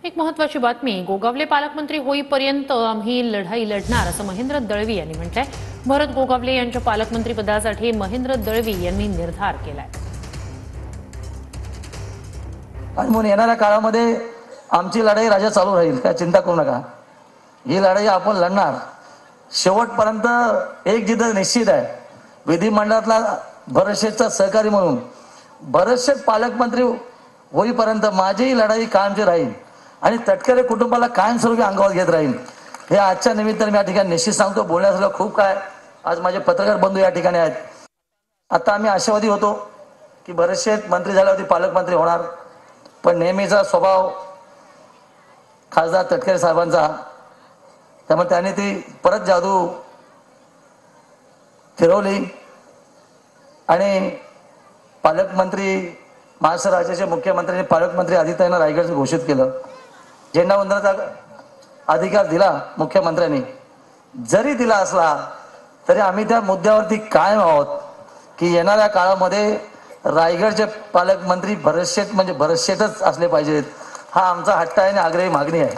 एक महत्त्वाची बातमी, गोगावले पालकमंत्री होईपर्यंत आम्ही लढाई लढणार असं महेंद्र दळवी यांनी म्हटलंय। भरत गोगावले यांच्या पालकमंत्री पदासाठी महेंद्र दळवी यांनी निर्धार केलाय। आणि म्हणून येणाऱ्या काळामध्ये आमची लढाई राजा चालू राहील, काय चिंता करू नका। ही लढाई आपण लढणार शेवटपर्यंत। एक जिद्द निश्चित आहे, विधिमंडळातला भरतशेठचा सहकारी म्हणून भरतशेठ पालकमंत्री होईपर्यंत माझी लढाई कायमची राहील आणि तटकरे कुटुंबाला कायमस्वरूपी अंगावर घेत राहील। हे आजच्या निमित्ताने मी या ठिकाणी निश्चित सांगतो। बोलण्यासारखं खूप काय, आज माझे पत्रकार बंधू या ठिकाणी आहेत। आता आम्ही आशावादी होतो की भरतशेठ मंत्री झाल्यावरती पालकमंत्री होणार, पण नेहमीचा स्वभाव खासदार तटकरे साहेबांचा, त्यामुळे त्यांनी ती परत जादू फिरवली आणि पालकमंत्री महाराष्ट्र राज्याचे मुख्यमंत्र्यांनी पालकमंत्री आदित्यनाथ रायगडचं घोषित केलं। झेंडावंदनाचा अधिकार दिला मुख्यमंत्र्यांनी, जरी दिला असला तरी आम्ही त्या मुद्द्यावरती कायम आहोत की येणाऱ्या काळामध्ये रायगडचे पालकमंत्री भरतशेठ म्हणजे भरतशेठच असले पाहिजेत। हा आमचा हट्ट आहे आणि आग्रही मागणी आहे।